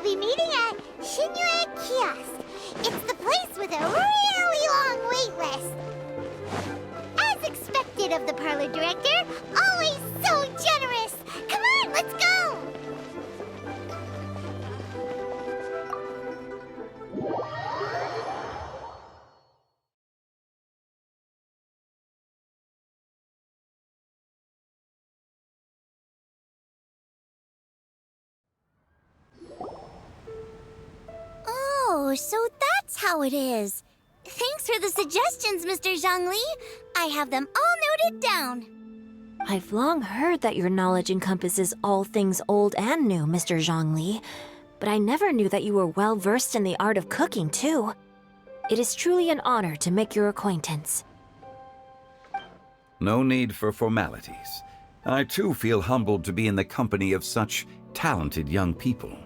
be meeting at Shinyue Kiosk. It's the place with a really long wait list. As expected of the parlor director, always so generous. Come on, let's go! Oh, so that's how it is. Thanks for the suggestions, Mr. Zhongli. I have them all noted down. I've long heard that your knowledge encompasses all things old and new, Mr. Zhongli, but I never knew that you were well versed in the art of cooking, too. It is truly an honor to make your acquaintance. No need for formalities. I too feel humbled to be in the company of such talented young people.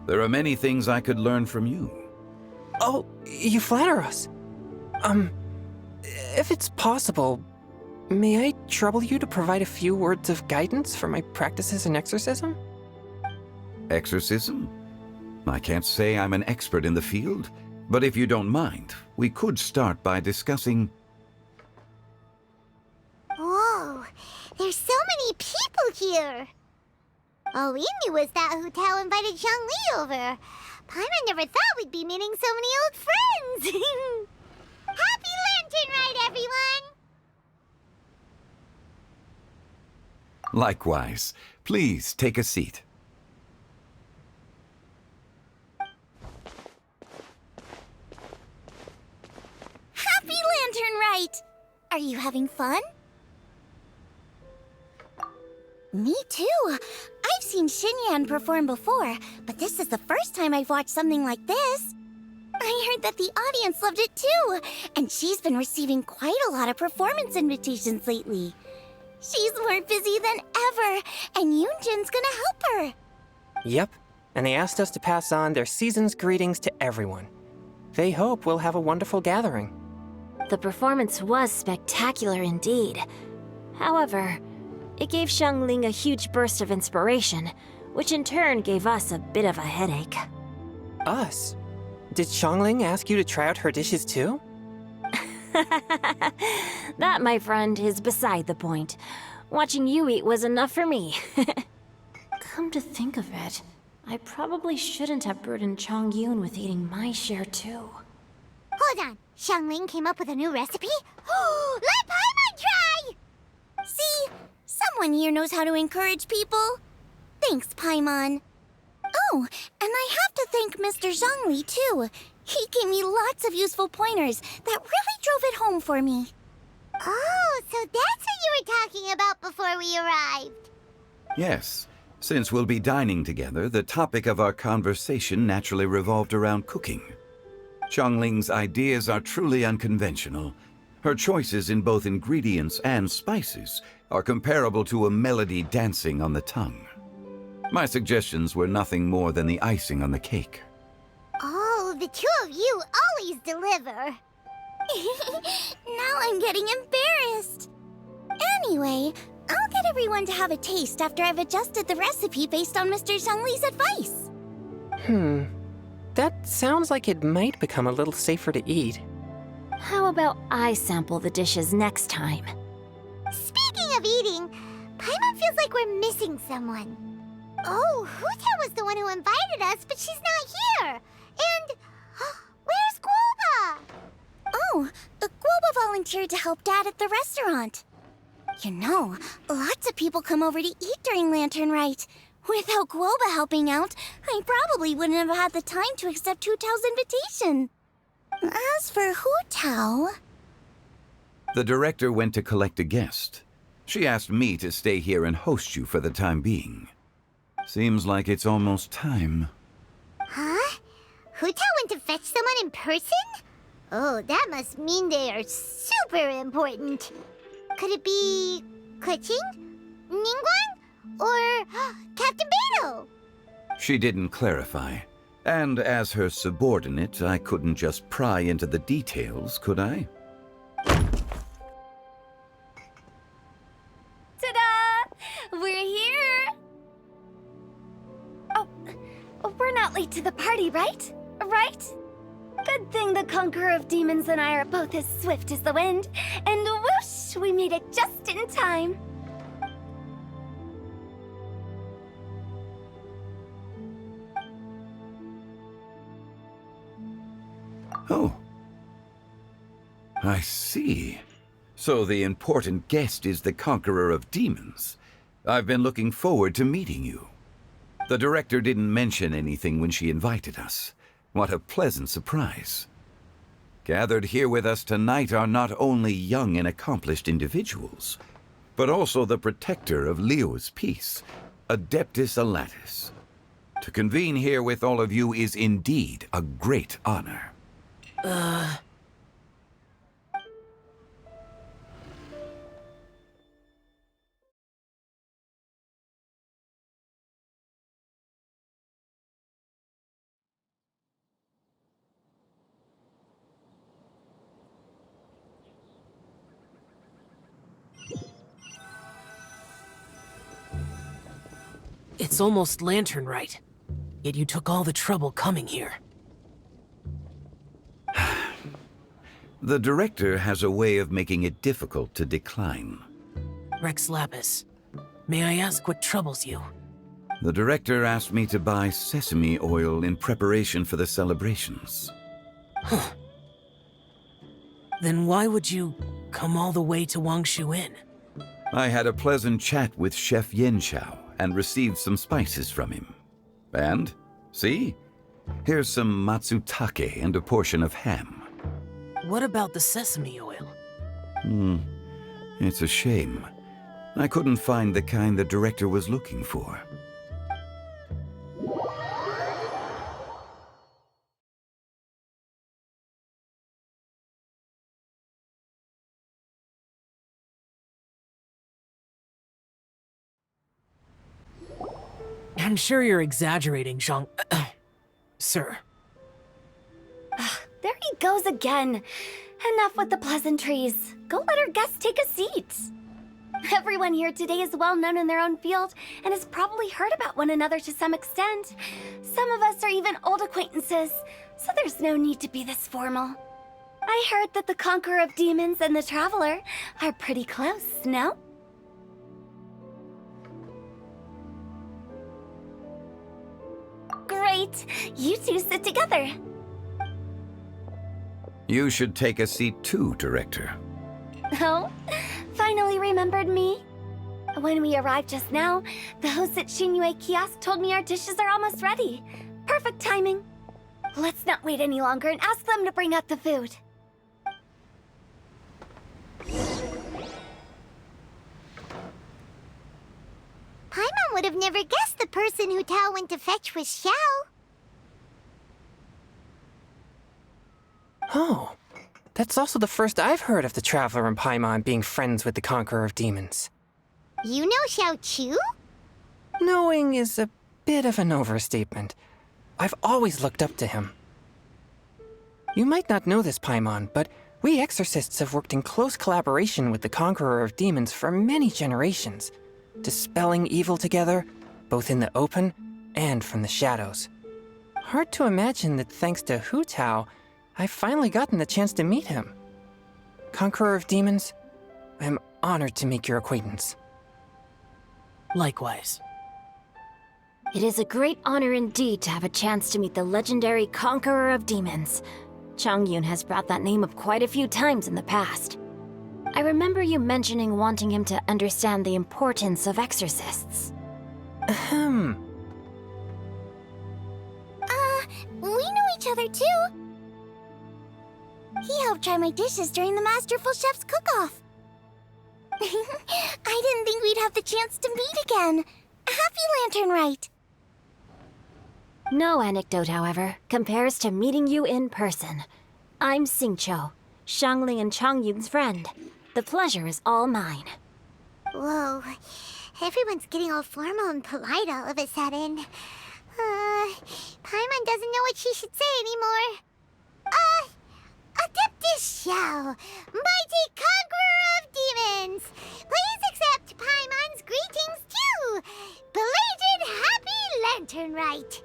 There are many things I could learn from you. Oh, you flatter us. If it's possible, may I trouble you to provide a few words of guidance for my practices in exorcism? Exorcism? I can't say I'm an expert in the field, but if you don't mind, we could start by discussing... Whoa, there's so many people here. All we knew was that Hu Tao invited Zhongli over. Paimon never thought we'd be meeting so many old friends. Happy Lantern Ride, everyone! Likewise. Please take a seat. Happy Lantern Ride! Are you having fun? Me too. I've seen Xinyan perform before, but this is the first time I've watched something like this. I heard that the audience loved it too, and she's been receiving quite a lot of performance invitations lately. She's more busy than ever, and Yoonjin's gonna help her. Yep, and they asked us to pass on their season's greetings to everyone. They hope we'll have a wonderful gathering. The performance was spectacular indeed. However, it gave Xiangling a huge burst of inspiration, which in turn gave us a bit of a headache. Us? Did Xiangling ask you to try out her dishes too? That, my friend, is beside the point. Watching you eat was enough for me. Come to think of it, I probably shouldn't have burdened Chongyun with eating my share too. Hold on, Xiangling came up with a new recipe? Let Paimon try! See? Someone here knows how to encourage people. Thanks, Paimon. Oh, and I have to thank Mr. Zhongli, too. He gave me lots of useful pointers that really drove it home for me. Oh, so that's what you were talking about before we arrived. Yes. Since we'll be dining together, the topic of our conversation naturally revolved around cooking. Xiangling's ideas are truly unconventional. Her choices in both ingredients and spices are comparable to a melody dancing on the tongue. My suggestions were nothing more than the icing on the cake. Oh, the two of you always deliver. Now I'm getting embarrassed. Anyway, I'll get everyone to have a taste after I've adjusted the recipe based on Mr. Zhongli's advice. That sounds like it might become a little safer to eat. How about I sample the dishes next time? Speaking of eating, Paimon feels like we're missing someone. Oh, Huta was the one who invited us, but she's not here. And where's Guoba? Oh, Guoba volunteered to help Dad at the restaurant. You know, lots of people come over to eat during Lantern Rite. Without Guoba helping out, I probably wouldn't have had the time to accept Hu Tao's invitation. As for Hu Tao... The director went to collect a guest. She asked me to stay here and host you for the time being. Seems like it's almost time. Huh? Hu Tao went to fetch someone in person? Oh, that must mean they are super important. Could it be... Keqing? Ningguang? Or Captain Beidou? She didn't clarify. And as her subordinate, I couldn't just pry into the details, could I? Ta-da! We're here! Oh, we're not not late to the party, right? Right? Good thing the Conqueror of Demons and I are both as swift as the wind. And whoosh, we made it just in time. Oh. I see. So the important guest is the Conqueror of Demons. I've been looking forward to meeting you. The director didn't mention anything when she invited us. What a pleasant surprise. Gathered here with us tonight are not only young and accomplished individuals, but also the protector of Leo's peace, Adeptus Alatus. To convene here with all of you is indeed a great honor. It's almost lantern right. Yet you took all the trouble coming here. The director has a way of making it difficult to decline. Rex Lapis, may I ask what troubles you? The director asked me to buy sesame oil in preparation for the celebrations. Then why would you come all the way to Wangshu Inn? I had a pleasant chat with Chef Yenchao and received some spices from him. And, see? Here's some matsutake and a portion of ham. What about the sesame oil? It's a shame. I couldn't find the kind the director was looking for. I'm sure you're exaggerating, Zhang... Sir. There he goes again. Enough with the pleasantries. Go let our guests take a seat. Everyone here today is well known in their own field and has probably heard about one another to some extent. Some of us are even old acquaintances, so there's no need to be this formal. I heard that the Conqueror of Demons and the Traveler are pretty close, no? Great! You two sit together. You should take a seat too, Director. Oh, finally remembered me? When we arrived just now, the host at Xinyue Kiosk told me our dishes are almost ready. Perfect timing. Let's not wait any longer and ask them to bring out the food. Paimon would have never guessed the person who Tao went to fetch was Xiao. Oh, that's also the first I've heard of the Traveler and Paimon being friends with the Conqueror of Demons. You know Xiao Chu? Knowing is a bit of an overstatement. I've always looked up to him. You might not know this, Paimon, but we exorcists have worked in close collaboration with the Conqueror of Demons for many generations, dispelling evil together, both in the open and from the shadows. Hard to imagine that thanks to Hu Tao, I've finally gotten the chance to meet him. Conqueror of Demons, I'm honored to make your acquaintance. Likewise. It is a great honor indeed to have a chance to meet the legendary Conqueror of Demons. Changyun has brought that name up quite a few times in the past. I remember you mentioning wanting him to understand the importance of exorcists. We know each other too. He helped try my dishes during the Masterful Chef's cook-off. I didn't think we'd have the chance to meet again. Happy Lantern Rite. No anecdote, however, compares to meeting you in person. I'm Xingqiu, Shangli and Changyun's friend. The pleasure is all mine. Whoa, everyone's getting all formal and polite all of a sudden. Paimon doesn't know what she should say anymore. Adeptus Xiao, mighty conqueror of demons, please accept Paimon's greetings too. Belated Happy Lantern Rite.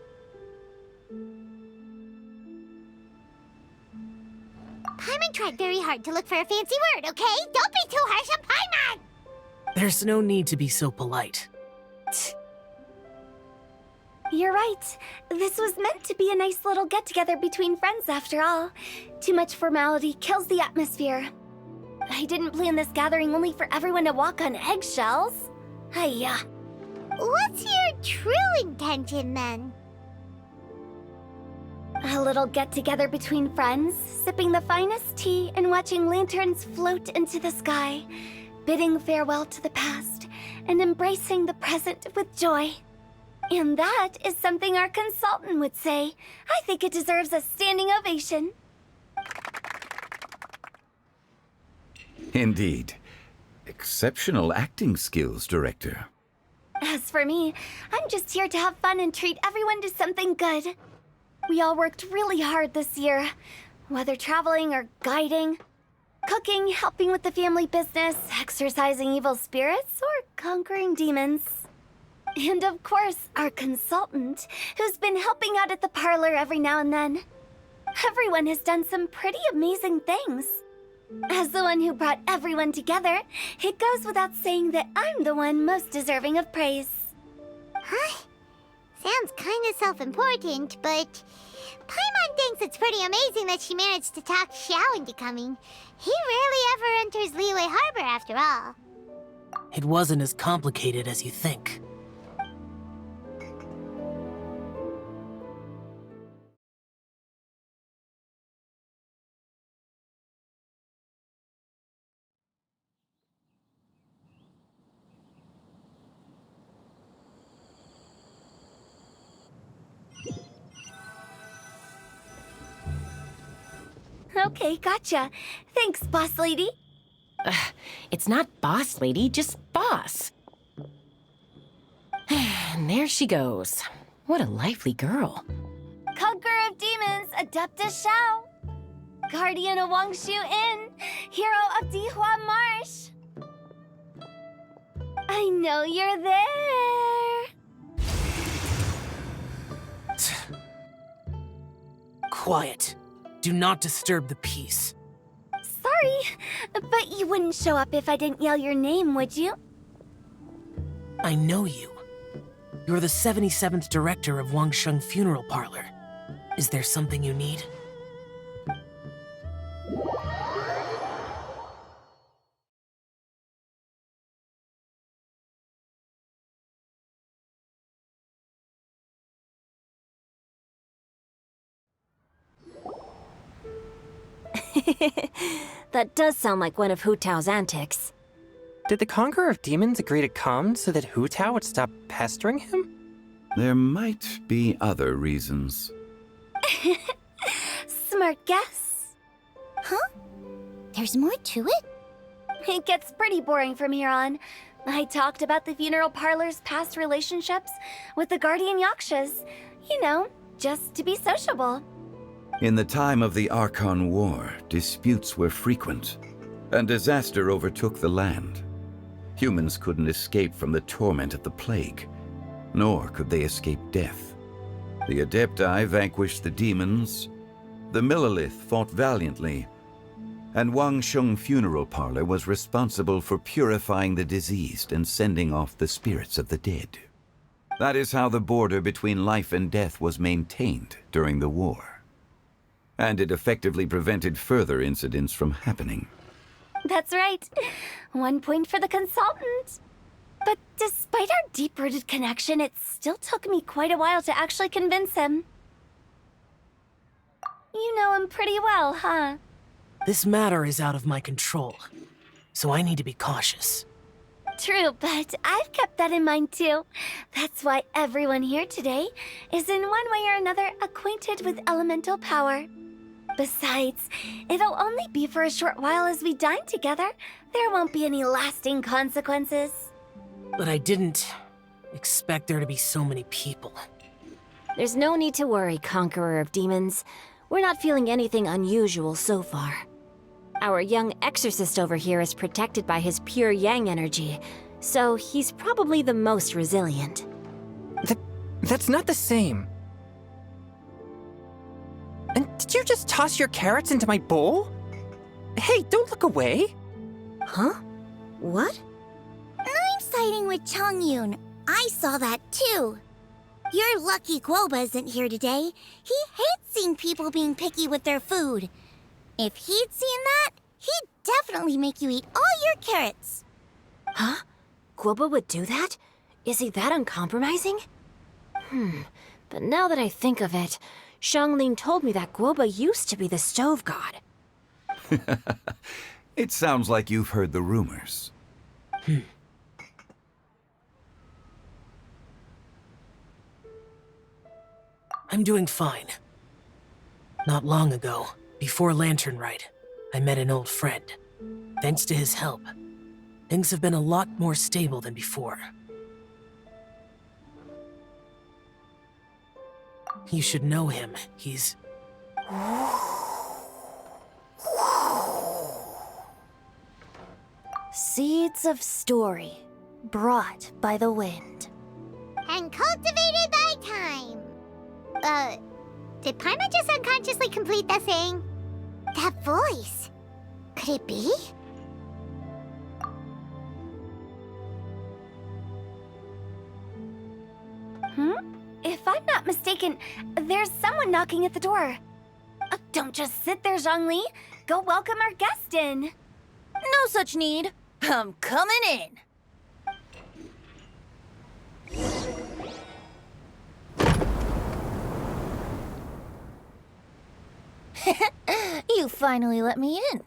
Paimon tried very hard to look for a fancy word, okay? Don't be too harsh on Paimon! There's no need to be so polite. You're right. This was meant to be a nice little get-together between friends after all. Too much formality kills the atmosphere. I didn't plan this gathering only for everyone to walk on eggshells. Hiya. What's your true intention, then? A little get-together between friends, sipping the finest tea and watching lanterns float into the sky, bidding farewell to the past and embracing the present with joy. And that is something our consultant would say. I think it deserves a standing ovation. Indeed. Exceptional acting skills, Director. As for me, I'm just here to have fun and treat everyone to something good. We all worked really hard this year, whether traveling or guiding, cooking, helping with the family business, exorcising evil spirits, or conquering demons. And of course, our consultant, who's been helping out at the parlor every now and then. Everyone has done some pretty amazing things. As the one who brought everyone together, it goes without saying that I'm the one most deserving of praise. Huh? Sounds kinda self-important, but Paimon thinks it's pretty amazing that she managed to talk Xiao into coming. He rarely ever enters Liyue Harbor after all. It wasn't as complicated as you think. Okay, gotcha. Thanks, boss lady. It's not boss lady, just boss. And there she goes. What a lively girl. Conqueror of demons, Adeptus Xiao. Guardian of Wangshu Inn, hero of Dihua Marsh. I know you're there. Quiet. Do not disturb the peace. Sorry, but you wouldn't show up if I didn't yell your name, would you? I know you. You're the 77th director of Wangsheng Funeral Parlor. Is there something you need? That does sound like one of Hu Tao's antics. Did the Conqueror of Demons agree to come so that Hu Tao would stop pestering him? There might be other reasons. Smart guess. Huh? There's more to it? It gets pretty boring from here on. I talked about the funeral parlor's past relationships with the Guardian Yakshas. You know, just to be sociable. In the time of the Archon War, disputes were frequent, and disaster overtook the land. Humans couldn't escape from the torment of the plague, nor could they escape death. The Adepti vanquished the demons, the Millelith fought valiantly, and Wangsheng Funeral Parlor was responsible for purifying the diseased and sending off the spirits of the dead. That is how the border between life and death was maintained during the war. And it effectively prevented further incidents from happening. That's right. 1 point for the consultant. But despite our deep-rooted connection, it still took me quite a while to actually convince him. You know him pretty well, huh? This matter is out of my control, so I need to be cautious. True, but I've kept that in mind too. That's why everyone here today is in one way or another acquainted with elemental power. Besides, it'll only be for a short while as we dine together. There won't be any lasting consequences. But I didn't expect there to be so many people. There's no need to worry, Conqueror of Demons. We're not feeling anything unusual so far. Our young exorcist over here is protected by his pure yang energy, so he's probably the most resilient. That's not the same. And did you just toss your carrots into my bowl? Hey, don't look away. Huh? What? I'm siding with Chongyun. I saw that too. You're lucky Guoba isn't here today. He hates seeing people being picky with their food. If he'd seen that, he'd definitely make you eat all your carrots. Huh? Guoba would do that? Is he that uncompromising? But now that I think of it, Xiangling told me that Guoba used to be the stove god. It sounds like you've heard the rumors. I'm doing fine. Not long ago, before Lantern Rite, I met an old friend. Thanks to his help, things have been a lot more stable than before. You should know him. He's... Seeds of story, brought by the wind. And cultivated by time. Did Paimon just unconsciously complete that saying? That voice. Could it be? If I'm not mistaken, there's someone knocking at the door. Don't just sit there, Zhongli. Go welcome our guest in. No such need. I'm coming in. You finally let me in.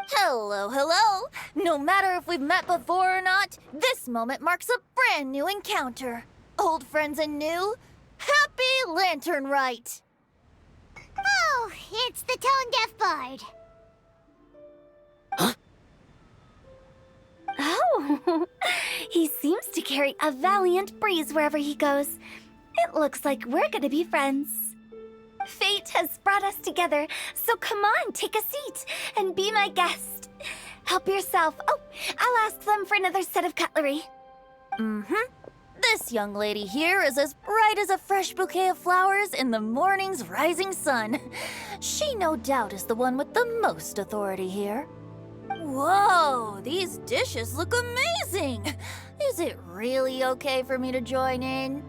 Hello, hello. No matter if we've met before or not, this moment marks a brand new encounter. Old friends and new. Happy Lantern Rite. Oh, it's the tone-deaf bard. Oh, he seems to carry a valiant breeze wherever he goes. It looks like we're gonna be friends. Fate has brought us together, so come on, take a seat and be my guest. Help yourself. Oh, I'll ask them for another set of cutlery. This young lady here is as bright as a fresh bouquet of flowers in the morning's rising sun. She no doubt is the one with the most authority here. Whoa, these dishes look amazing! Is it really okay for me to join in?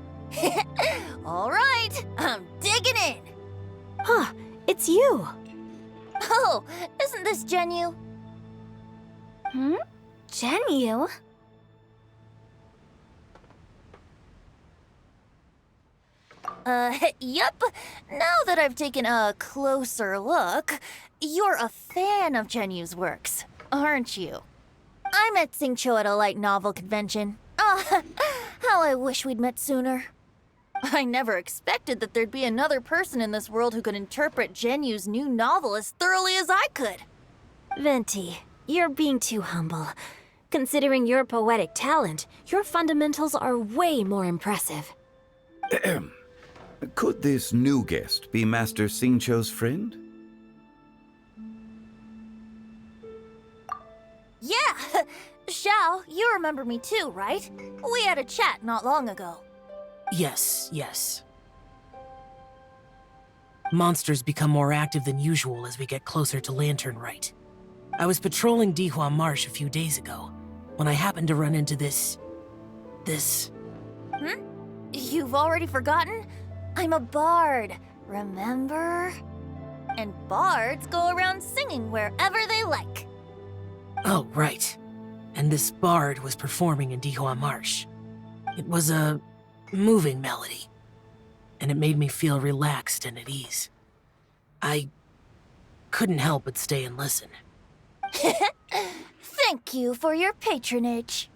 All right, I'm digging in! Huh, it's you. Oh, isn't this Genyu? Genyu? Yup. Now that I've taken a closer look, you're a fan of Genyu's works, aren't you? I met Xingqiu at a light novel convention. How I wish we'd met sooner. I never expected that there'd be another person in this world who could interpret Genyu's new novel as thoroughly as I could. Venti, you're being too humble. Considering your poetic talent, your fundamentals are way more impressive. Could this new guest be Master Xingqiu's friend? Yeah! Xiao, you remember me too, right? We had a chat not long ago. Yes. Monsters become more active than usual as we get closer to Lantern Rite. I was patrolling Dihua Marsh a few days ago, when I happened to run into this... You've already forgotten? I'm a bard, remember? And bards go around singing wherever they like. Oh, right. And this bard was performing in Dihua Marsh. It was a moving melody, and it made me feel relaxed and at ease. I couldn't help but stay and listen. Thank you for your patronage.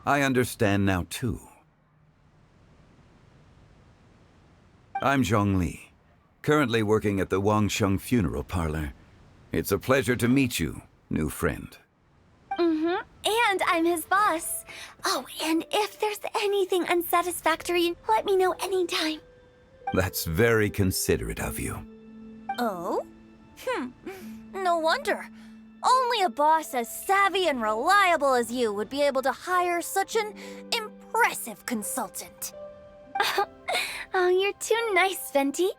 I understand now, too. I'm Zhongli, currently working at the Wangsheng Funeral Parlor. It's a pleasure to meet you, new friend. And I'm his boss. Oh, and if there's anything unsatisfactory, let me know anytime. That's very considerate of you. Oh? No wonder. Only a boss as savvy and reliable as you would be able to hire such an impressive consultant. Oh, you're too nice, Venti.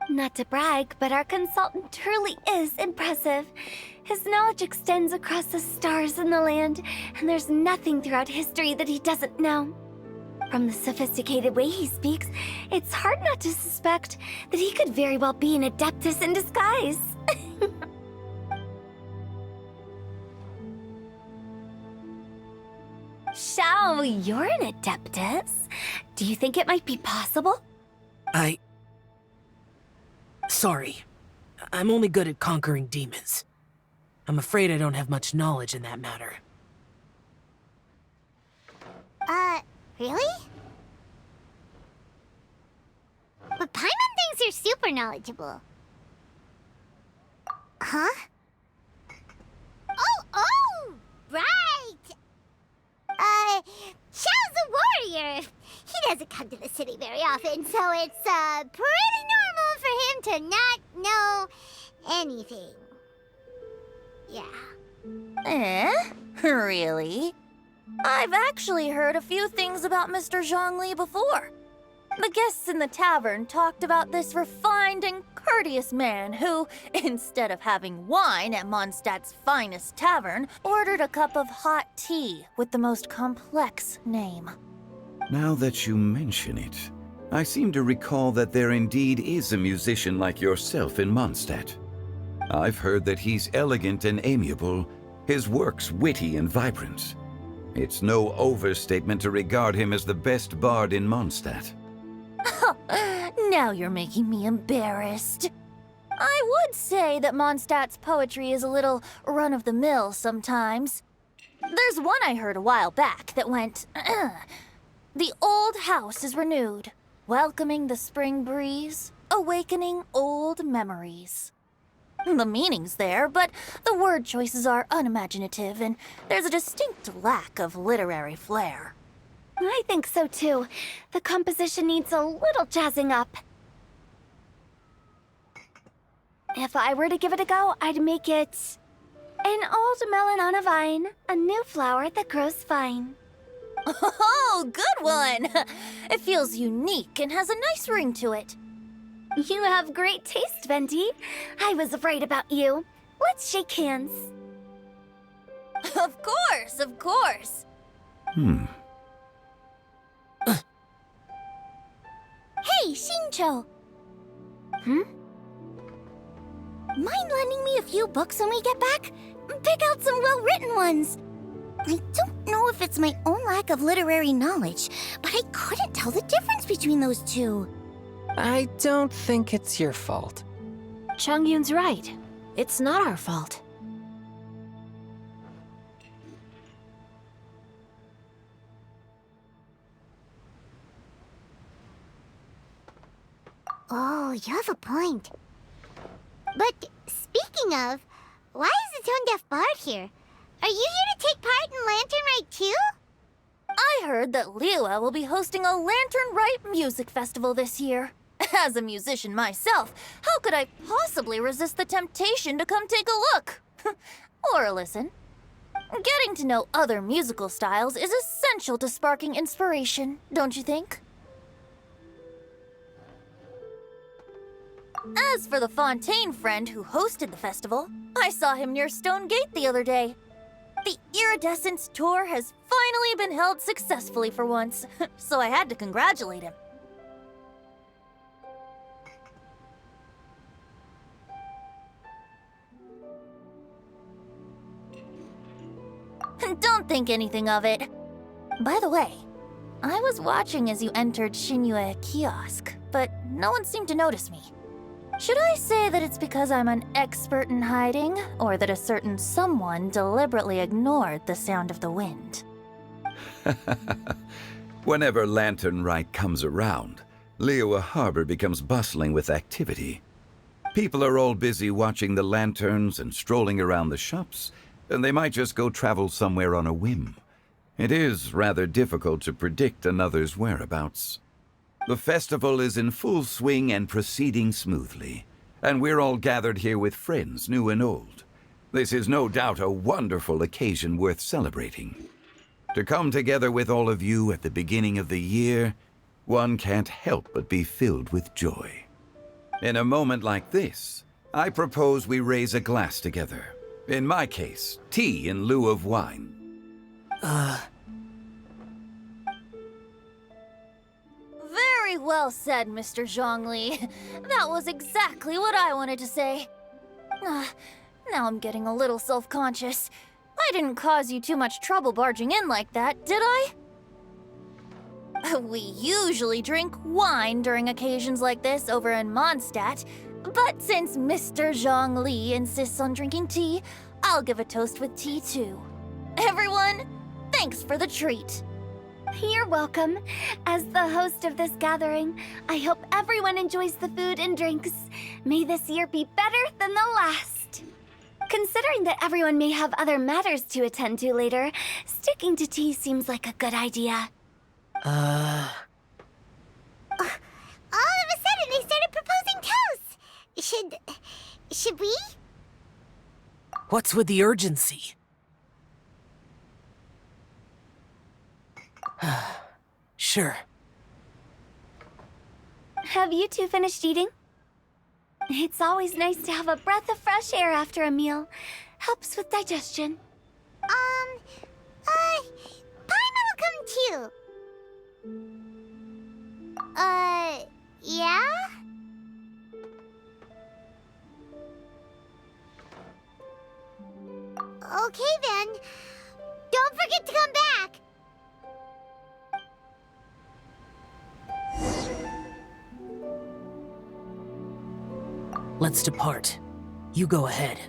Not to brag, but our consultant truly is impressive. His knowledge extends across the stars and the land, and there's nothing throughout history that he doesn't know. From the sophisticated way he speaks, it's hard not to suspect that he could very well be an adeptus in disguise. Shao, you're an adeptus. Do you think it might be possible? Sorry. I'm only good at conquering demons. I'm afraid I don't have much knowledge in that matter. Really? But Paimon thinks you're super knowledgeable. Huh? Oh, right! Xiao's a warrior. He doesn't come to the city very often, so it's, pretty normal for him to not know anything. Yeah. Really? I've actually heard a few things about Mr. Zhongli before. The guests in the tavern talked about this refined and courteous man who, instead of having wine at Mondstadt's finest tavern, ordered a cup of hot tea with the most complex name. Now that you mention it, I seem to recall that there indeed is a musician like yourself in Mondstadt. I've heard that he's elegant and amiable, his works witty and vibrant. It's no overstatement to regard him as the best bard in Mondstadt. Now you're making me embarrassed. I would say that Mondstadt's poetry is a little run-of-the-mill sometimes. There's one I heard a while back that went, "The old house is renewed, welcoming the spring breeze, awakening old memories." The meaning's there, but the word choices are unimaginative, and there's a distinct lack of literary flair. I think so too. The composition needs a little jazzing up. If I were to give it a go, I'd make it an old melon on a vine, a new flower that grows fine. Oh, good one! It feels unique and has a nice ring to it. You have great taste, Venti. I was right about you. Let's shake hands. Of course, of course. Hey, Shincho! Mind lending me a few books when we get back? Pick out some well-written ones. I don't know if it's my own lack of literary knowledge, but I couldn't tell the difference between those two. I don't think it's your fault. Chongyun's right. It's not our fault. Oh, you have a point. But speaking of, why is the tone-deaf bard here? Are you here to take part in Lantern Rite too? I heard that Liyue will be hosting a Lantern Rite music festival this year. As a musician myself, how could I possibly resist the temptation to come take a look? Or listen. Getting to know other musical styles is essential to sparking inspiration, don't you think? As for the Fontaine friend who hosted the festival, I saw him near Stone Gate the other day. The Iridescence tour has finally been held successfully for once, so I had to congratulate him. Don't think anything of it. By the way, I was watching as you entered Shinyue Kiosk, but no one seemed to notice me. Should I say that it's because I'm an expert in hiding, or that a certain someone deliberately ignored the sound of the wind? Whenever Lantern Rite comes around, Liyue Harbor becomes bustling with activity. People are all busy watching the lanterns and strolling around the shops, and they might just go travel somewhere on a whim. It is rather difficult to predict another's whereabouts. The festival is in full swing and proceeding smoothly, and we're all gathered here with friends, new and old. This is no doubt a wonderful occasion worth celebrating. To come together with all of you at the beginning of the year, one can't help but be filled with joy. In a moment like this, I propose we raise a glass together. In my case, tea in lieu of wine. Very well said, Mr. Zhongli. That was exactly what I wanted to say. Now I'm getting a little self-conscious. I didn't cause you too much trouble barging in like that, did I? We usually drink wine during occasions like this over in Mondstadt, but since Mr. Zhongli insists on drinking tea, I'll give a toast with tea too. Everyone, thanks for the treat. You're welcome. As the host of this gathering, I hope everyone enjoys the food and drinks. May this year be better than the last. Considering that everyone may have other matters to attend to later, sticking to tea seems like a good idea. All of a sudden, they started proposing toasts. Should we? What's with the urgency? Sure. Have you two finished eating? It's always nice to have a breath of fresh air after a meal. Helps with digestion. Paimon will come too. Yeah? Okay then. Don't forget to come back. Let's depart. You go ahead.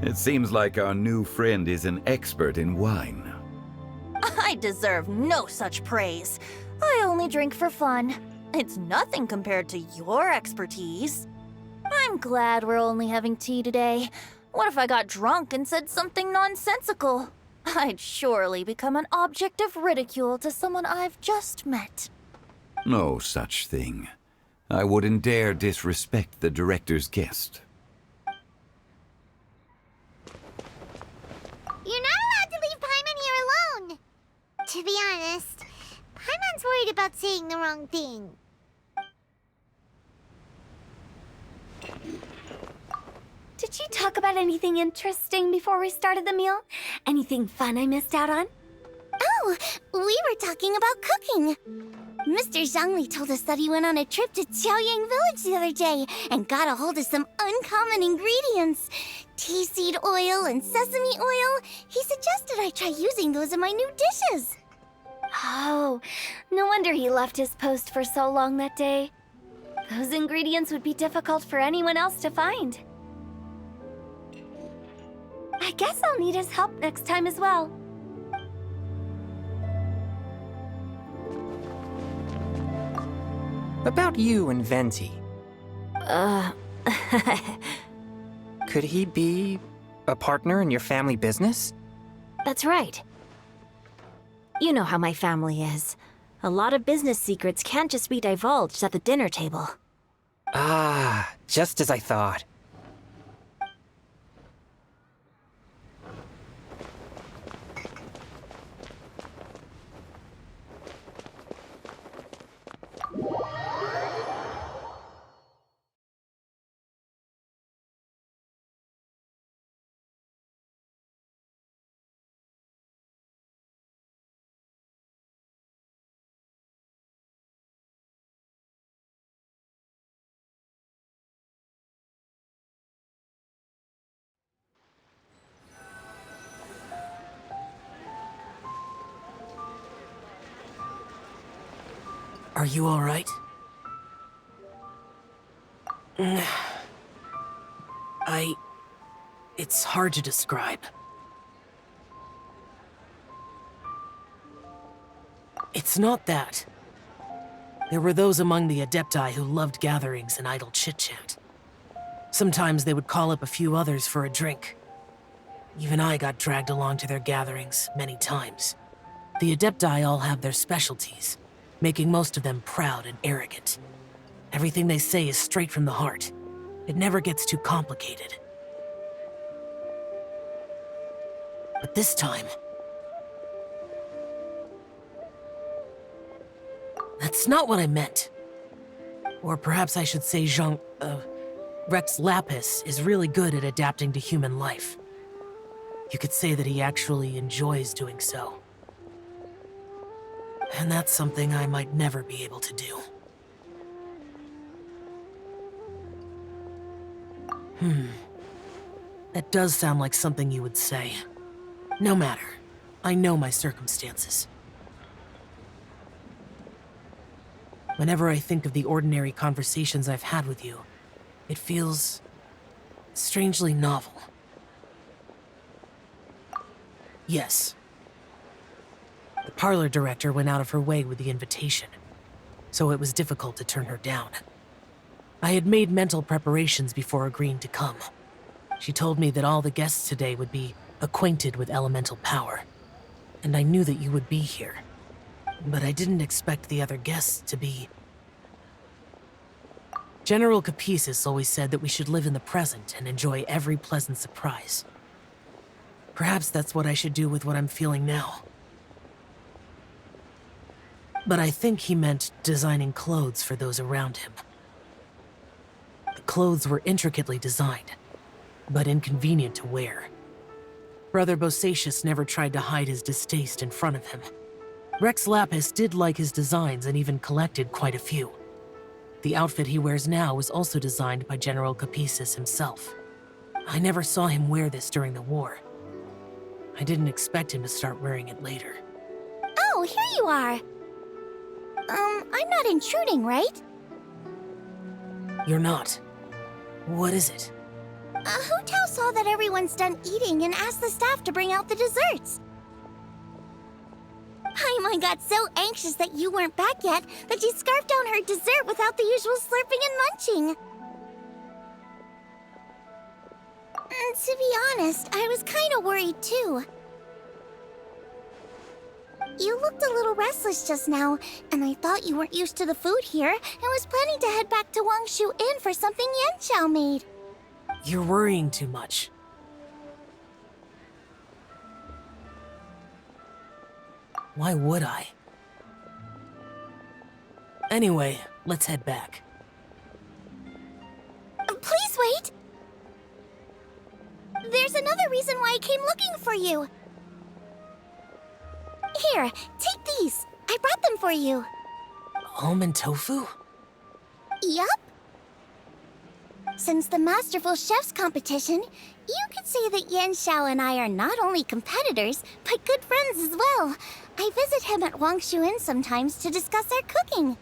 It seems like our new friend is an expert in wine. I deserve no such praise. I only drink for fun. It's nothing compared to your expertise. I'm glad we're only having tea today. What if I got drunk and said something nonsensical? I'd surely become an object of ridicule to someone I've just met. No such thing. I wouldn't dare disrespect the director's guest. You're not allowed to leave Paimon here alone. To be honest, Paimon's worried about saying the wrong thing. Did you talk about anything interesting before we started the meal? Anything fun I missed out on? Oh, we were talking about cooking. Mr. Zhongli told us that he went on a trip to Qiaoyang Village the other day and got a hold of some uncommon ingredients. Tea seed oil and sesame oil. He suggested I try using those in my new dishes. Oh, no wonder he left his post for so long that day. Those ingredients would be difficult for anyone else to find. I guess I'll need his help next time as well. About you and Venti. Could he be a partner in your family business? That's right. You know how my family is. A lot of business secrets can't just be divulged at the dinner table. Ah, just as I thought. Are you all right? It's hard to describe. It's not that. There were those among the Adepti who loved gatherings and idle chit-chat. Sometimes they would call up a few others for a drink. Even I got dragged along to their gatherings many times. The Adepti all have their specialties, making most of them proud and arrogant. Everything they say is straight from the heart. It never gets too complicated. But this time... That's not what I meant. Or perhaps I should say Rex Lapis is really good at adapting to human life. You could say that he actually enjoys doing so. And that's something I might never be able to do. That does sound like something you would say. No matter. I know my circumstances. Whenever I think of the ordinary conversations I've had with you, it feels strangely novel. Yes. The parlor director went out of her way with the invitation, so it was difficult to turn her down. I had made mental preparations before agreeing to come. She told me that all the guests today would be acquainted with elemental power, and I knew that you would be here. But I didn't expect the other guests to be... General Capisis always said that we should live in the present and enjoy every pleasant surprise. Perhaps that's what I should do with what I'm feeling now. But I think he meant designing clothes for those around him. The clothes were intricately designed, but inconvenient to wear. Brother Bosacius never tried to hide his distaste in front of him. Rex Lapis did like his designs and even collected quite a few. The outfit he wears now was also designed by General Capisis himself. I never saw him wear this during the war. I didn't expect him to start wearing it later. Oh, here you are. I'm not intruding, right? You're not. What is it? Hu Tao saw that everyone's done eating and asked the staff to bring out the desserts. Paimon got so anxious that you weren't back yet that she scarfed down her dessert without the usual slurping and munching. To be honest, I was kinda worried too. You looked a little restless just now, and I thought you weren't used to the food here and was planning to head back to Wangshu Inn for something Yanxiao made. You're worrying too much. Why would I? Anyway, let's head back. Please wait! There's another reason why I came looking for you. Here, take these. I brought them for you. Almond tofu? Yup. Since the Masterful Chef's competition, you could say that Yanxiao and I are not only competitors, but good friends as well. I visit him at Wangshu Inn sometimes to discuss our cooking.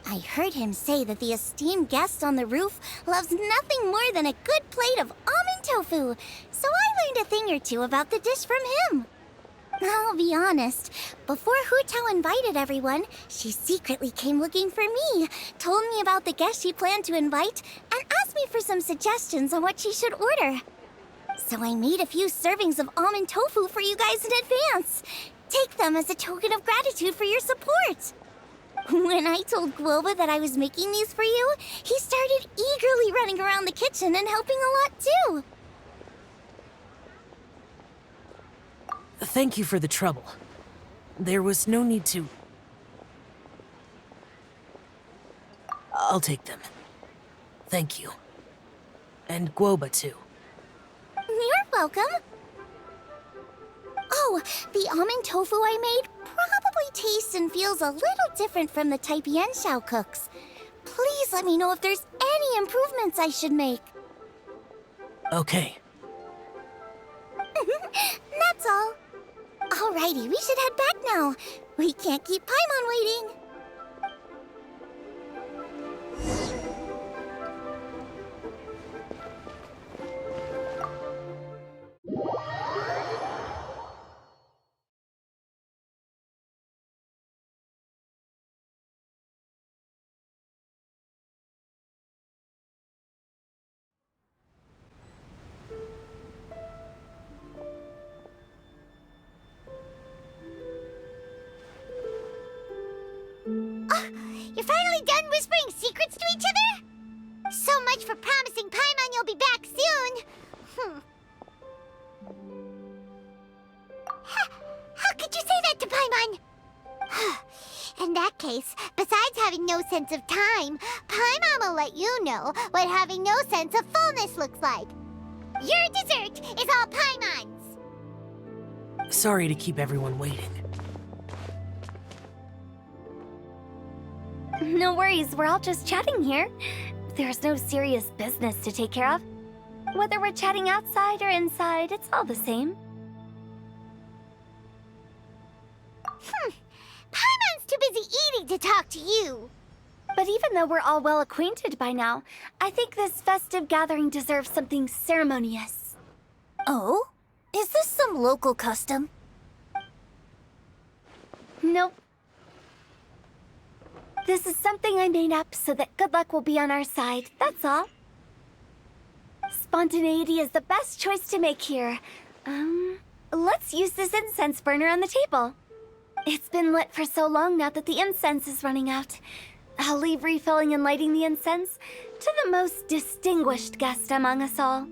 I heard him say that the esteemed guest on the roof loves nothing more than a good plate of almond tofu, so I learned a thing or two about the dish from him. I'll be honest, before Hu Tao invited everyone, she secretly came looking for me, told me about the guests she planned to invite, and asked me for some suggestions on what she should order. So I made a few servings of almond tofu for you guys in advance. Take them as a token of gratitude for your support. When I told Guoba that I was making these for you, he started eagerly running around the kitchen and helping a lot too. Thank you for the trouble. There was no need to... I'll take them. Thank you. And Guoba too. You're welcome. Oh, the almond tofu I made probably tastes and feels a little different from the type Yanxiao cooks. Please let me know if there's any improvements I should make. Okay. That's all. Alrighty, we should head back now. We can't keep Paimon waiting. You're finally done whispering secrets to each other? So much for promising Paimon you'll be back soon. sense of time, Paimon will let you know what having no sense of fullness looks like. Your dessert is all Paimon's! Sorry to keep everyone waiting. No worries, we're all just chatting here. There's no serious business to take care of. Whether we're chatting outside or inside, it's all the same. Paimon's too busy eating to talk to you. But even though we're all well acquainted by now, I think this festive gathering deserves something ceremonious. Oh? Is this some local custom? Nope. This is something I made up so that good luck will be on our side, that's all. Spontaneity is the best choice to make here. Let's use this incense burner on the table. It's been lit for so long now that the incense is running out. I'll leave refilling and lighting the incense to the most distinguished guest among us all.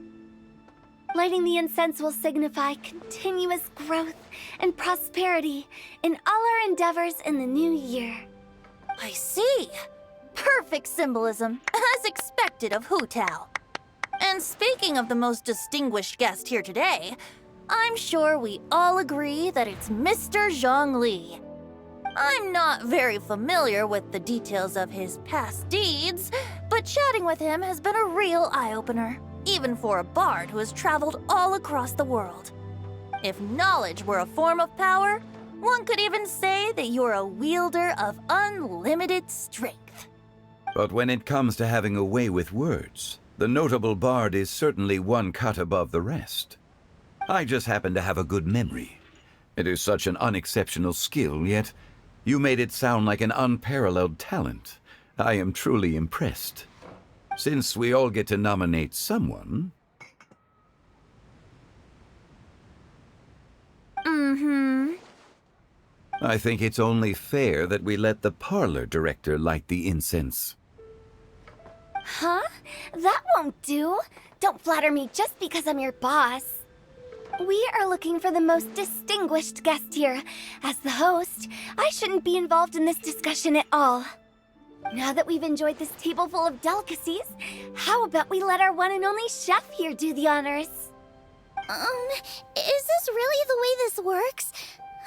Lighting the incense will signify continuous growth and prosperity in all our endeavors in the new year. I see. Perfect symbolism, as expected of Hu Tao. And speaking of the most distinguished guest here today, I'm sure we all agree that it's Mr. Zhongli. I'm not very familiar with the details of his past deeds, but chatting with him has been a real eye-opener, even for a bard who has traveled all across the world. If knowledge were a form of power, one could even say that you're a wielder of unlimited strength. But when it comes to having a way with words, the notable bard is certainly one cut above the rest. I just happen to have a good memory. It is such an unexceptional skill, yet you made it sound like an unparalleled talent. I am truly impressed. Since we all get to nominate someone... I think it's only fair that we let the parlor director light the incense. Huh? That won't do. Don't flatter me just because I'm your boss. We are looking for the most distinguished guest here. As the host, I shouldn't be involved in this discussion at all. Now that we've enjoyed this table full of delicacies, how about we let our one and only chef here do the honors? Is this really the way this works?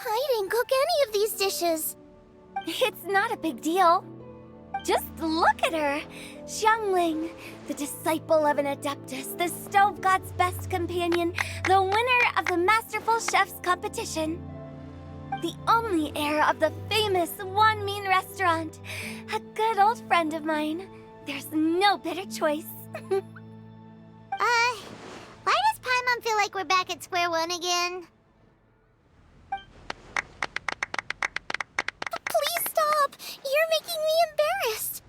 I didn't cook any of these dishes. It's not a big deal. Just look at her. Xiangling, the disciple of an adeptus, the stove god's best companion, the winner of the Masterful Chef's competition. The only heir of the famous Wan Min restaurant. A good old friend of mine. There's no better choice. Why does Paimon feel like we're back at square one again? Please stop! You're making me embarrassed.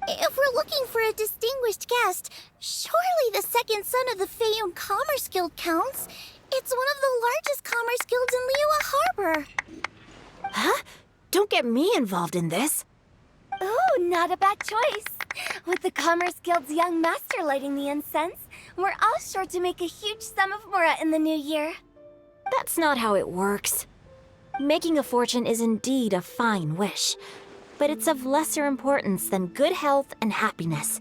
If we're looking for a distinguished guest, surely the second son of the Feiyun Commerce Guild counts. It's one of the largest commerce guilds in Liyue Harbor. Huh? Don't get me involved in this. Ooh, not a bad choice. With the Commerce Guild's young master lighting the incense, we're all sure to make a huge sum of mora in the new year. That's not how it works. Making a fortune is indeed a fine wish, but it's of lesser importance than good health and happiness.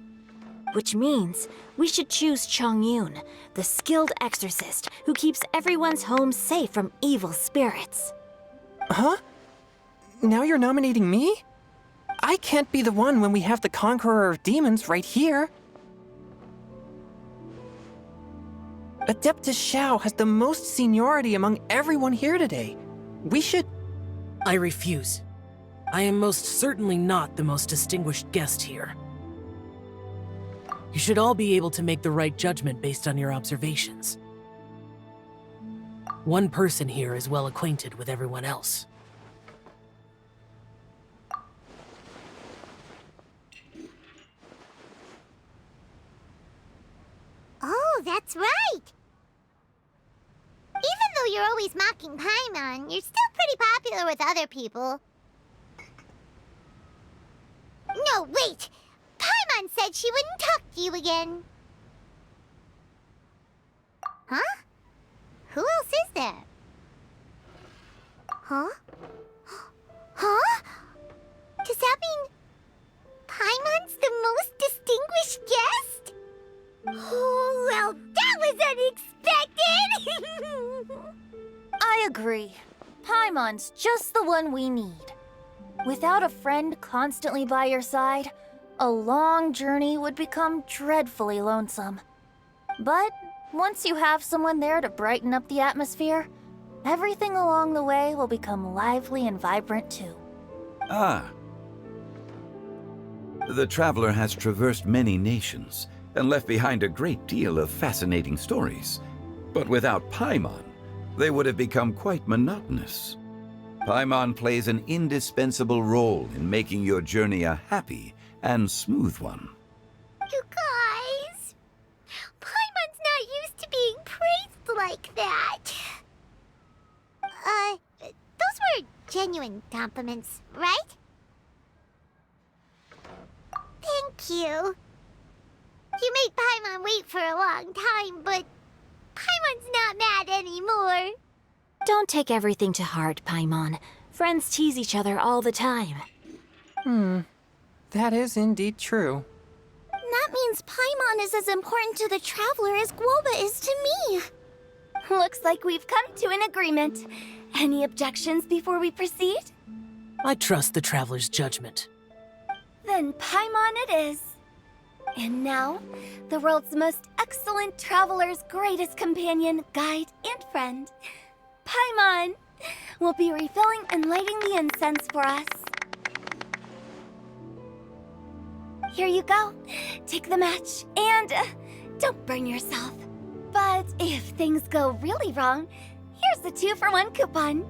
Which means we should choose Chongyun, the skilled exorcist who keeps everyone's home safe from evil spirits. Huh? Now you're nominating me? I can't be the one when we have the Conqueror of Demons right here. Adeptus Xiao has the most seniority among everyone here today. We should... I refuse. I am most certainly not the most distinguished guest here. You should all be able to make the right judgment based on your observations. One person here is well acquainted with everyone else. Oh, that's right! Even though you're always mocking Paimon, you're still pretty popular with other people. No, wait! Paimon said she wouldn't talk to you again. Huh? Who else is there? Huh? Huh? Does that mean... Paimon's the most distinguished guest? Oh, well, that was unexpected! I agree. Paimon's just the one we need. Without a friend constantly by your side, a long journey would become dreadfully lonesome. But once you have someone there to brighten up the atmosphere, everything along the way will become lively and vibrant too. Ah. The traveler has traversed many nations and left behind a great deal of fascinating stories. But without Paimon, they would have become quite monotonous. Paimon plays an indispensable role in making your journey a happy and smooth one. You guys, Paimon's not used to being praised like that. Those were genuine compliments, right? Thank you. You made Paimon wait for a long time, but Paimon's not mad anymore. Don't take everything to heart, Paimon. Friends tease each other all the time. That is indeed true. That means Paimon is as important to the traveler as Guoba is to me. Looks like we've come to an agreement. Any objections before we proceed? I trust the traveler's judgment. Then Paimon it is. And now, the world's most excellent traveler's greatest companion, guide, and friend, Paimon, will be refilling and lighting the incense for us. Here you go. Take the match, and don't burn yourself. But if things go really wrong, here's the 2-for-1 coupon.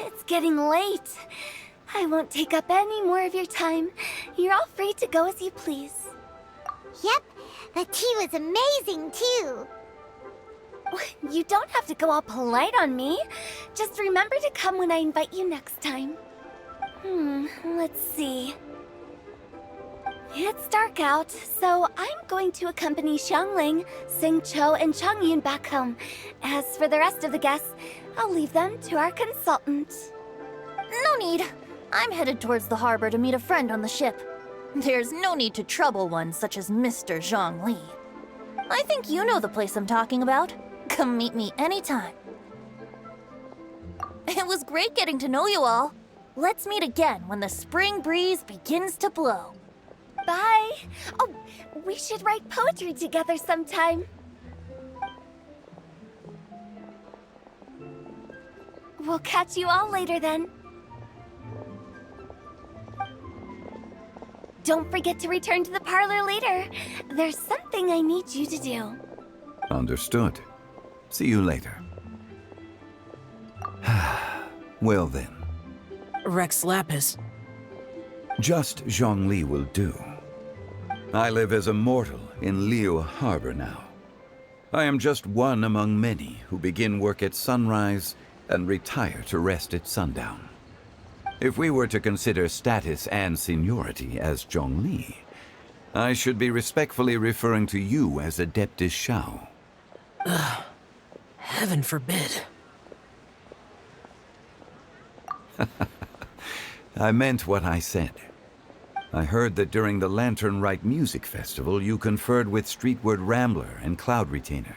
It's getting late. I won't take up any more of your time. You're all free to go as you please. Yep, the tea was amazing too. You don't have to go all polite on me. Just remember to come when I invite you next time. Let's see. It's dark out, so I'm going to accompany Xiangling, Xingqiu, and Changyun back home. As for the rest of the guests, I'll leave them to our consultant. No need. I'm headed towards the harbor to meet a friend on the ship. There's no need to trouble one such as Mr. Zhongli. I think you know the place I'm talking about. Come meet me anytime. It was great getting to know you all. Let's meet again when the spring breeze begins to blow. Bye. Oh, we should write poetry together sometime. We'll catch you all later then. Don't forget to return to the parlor later. There's something I need you to do. Understood. See you later. Well then. Rex Lapis. Just Zhongli will do. I live as a mortal in Liu Harbor now. I am just one among many who begin work at sunrise and retire to rest at sundown. If we were to consider status and seniority as Zhongli, I should be respectfully referring to you as Adeptus Shao. Heaven forbid. I meant what I said. I heard that during the Lantern Rite Music Festival, you conferred with Streetward Rambler and Cloud Retainer.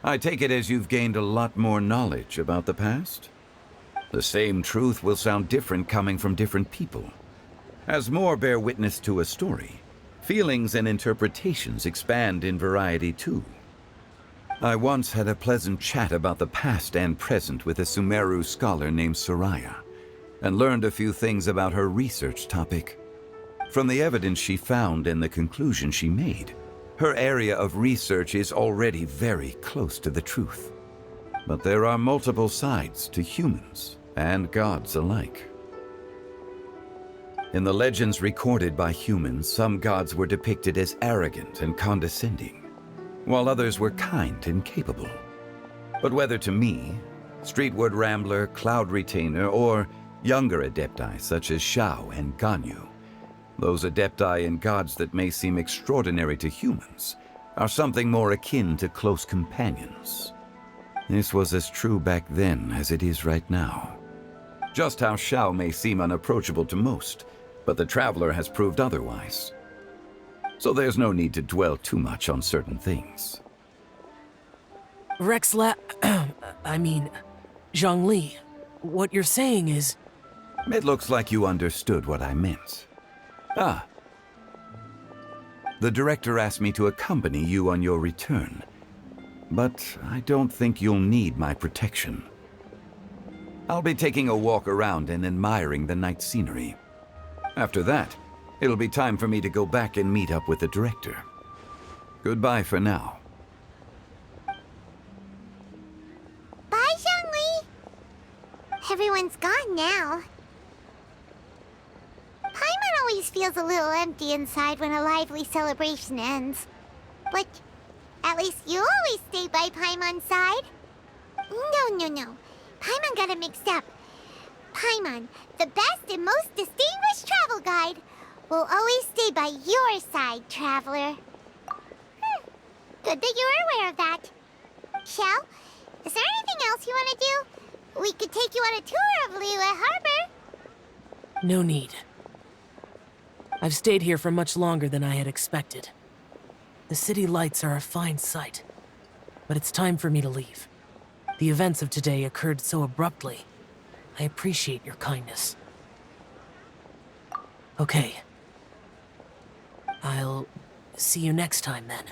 I take it as you've gained a lot more knowledge about the past? The same truth will sound different coming from different people. As more bear witness to a story, feelings and interpretations expand in variety too. I once had a pleasant chat about the past and present with a Sumeru scholar named Soraya. and learned a few things about her research topic. From the evidence she found and the conclusion she made, her area of research is already very close to the truth. But there are multiple sides to humans and gods alike. In the legends recorded by humans, some gods were depicted as arrogant and condescending, while others were kind and capable. But whether to me, Streetwood Rambler, Cloud Retainer, or younger adepti such as Xiao and Ganyu, those adepti and gods that may seem extraordinary to humans are something more akin to close companions. This was as true back then as it is right now. Just how Xiao may seem unapproachable to most, but the Traveler has proved otherwise. So there's no need to dwell too much on certain things. Zhongli, what you're saying is... It looks like you understood what I meant. Ah. The director asked me to accompany you on your return, but I don't think you'll need my protection. I'll be taking a walk around and admiring the night scenery. After that, it'll be time for me to go back and meet up with the director. Goodbye for now. Bye, Zhongli. Everyone's gone now. Paimon always feels a little empty inside when a lively celebration ends. But at least you always stay by Paimon's side. No. Paimon got it mixed up. Paimon, the best and most distinguished travel guide, will always stay by your side, Traveler. Good that you're aware of that. Xiao, is there anything else you want to do? We could take you on a tour of Liyue Harbor. No need. I've stayed here for much longer than I had expected. The city lights are a fine sight, but it's time for me to leave. The events of today occurred so abruptly. I appreciate your kindness. Okay. I'll see you next time then.